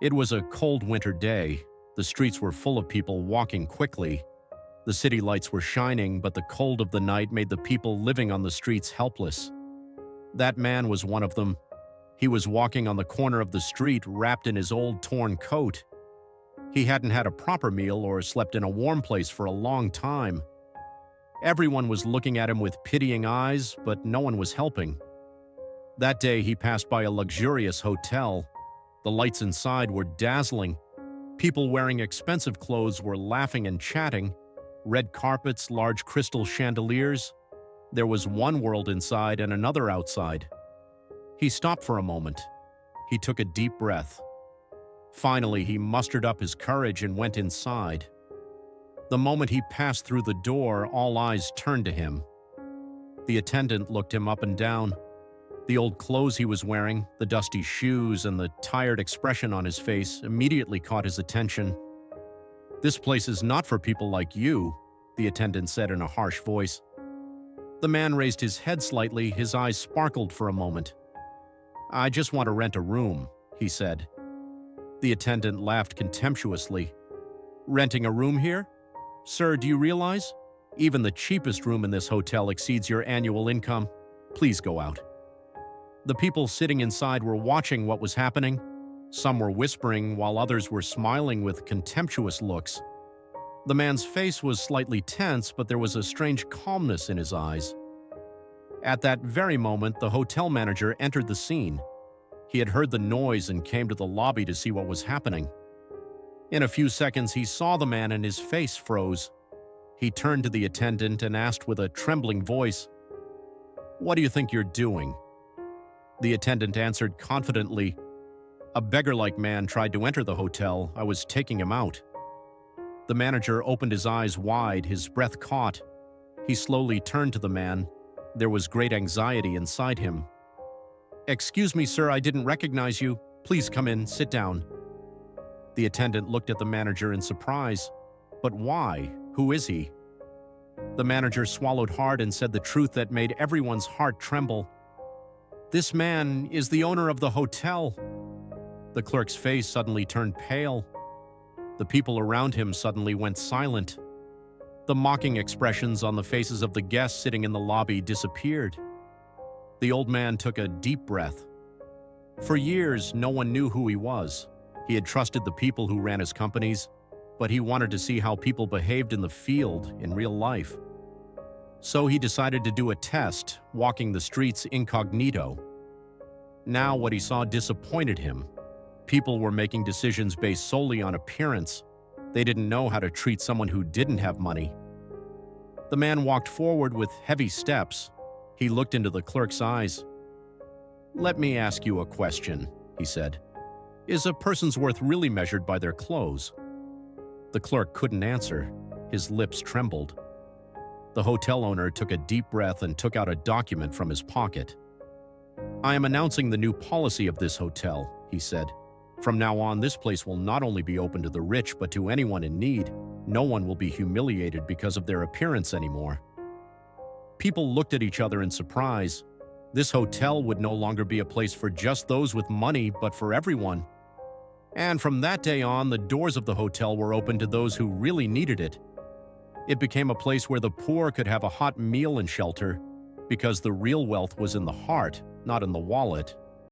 It was a cold winter day. The streets were full of people walking quickly. The city lights were shining, but the cold of the night made the people living on the streets helpless. That man was one of them. He was walking on the corner of the street wrapped in his old torn coat. He hadn't had a proper meal or slept in a warm place for a long time. Everyone was looking at him with pitying eyes, but no one was helping. That day he passed by a luxurious hotel. The lights inside were dazzling. People wearing expensive clothes were laughing and chatting. Red carpets, large crystal chandeliers. There was one world inside and another outside. He stopped for a moment. He took a deep breath. Finally, he mustered up his courage and went inside. The moment he passed through the door, all eyes turned to him. The attendant looked him up and down. The old clothes he was wearing, the dusty shoes, and the tired expression on his face immediately caught his attention. "This place is not for people like you," the attendant said in a harsh voice. The man raised his head slightly, his eyes sparkled for a moment. "I just want to rent a room," he said. The attendant laughed contemptuously. "Renting a room here? Sir, do you realize? Even the cheapest room in this hotel exceeds your annual income. Please go out." The people sitting inside were watching what was happening. Some were whispering, while others were smiling with contemptuous looks. The man's face was slightly tense, but there was a strange calmness in his eyes. At that very moment, the hotel manager entered the scene. He had heard the noise and came to the lobby to see what was happening. In a few seconds, he saw the man and his face froze. He turned to the attendant and asked with a trembling voice, "What do you think you're doing?" The attendant answered confidently, "A beggar-like man tried to enter the hotel. I was taking him out." The manager opened his eyes wide, his breath caught. He slowly turned to the man. There was great anxiety inside him. "Excuse me, sir, I didn't recognize you. Please come in, sit down." The attendant looked at the manager in surprise. "But why? Who is he?" The manager swallowed hard and said the truth that made everyone's heart tremble. "This man is the owner of the hotel." The clerk's face suddenly turned pale. The people around him suddenly went silent. The mocking expressions on the faces of the guests sitting in the lobby disappeared. The old man took a deep breath. For years, no one knew who he was. He had trusted the people who ran his companies, but he wanted to see how people behaved in the field, in real life. So he decided to do a test, walking the streets incognito. Now what he saw disappointed him. People were making decisions based solely on appearance. They didn't know how to treat someone who didn't have money. The man walked forward with heavy steps. He looked into the clerk's eyes. "Let me ask you a question," he said. "Is a person's worth really measured by their clothes?" The clerk couldn't answer. His lips trembled. The hotel owner took a deep breath and took out a document from his pocket. "I am announcing the new policy of this hotel," he said. "From now on, this place will not only be open to the rich, but to anyone in need. No one will be humiliated because of their appearance anymore." People looked at each other in surprise. This hotel would no longer be a place for just those with money, but for everyone. And from that day on, the doors of the hotel were open to those who really needed it. It became a place where the poor could have a hot meal and shelter, because the real wealth was in the heart, not in the wallet.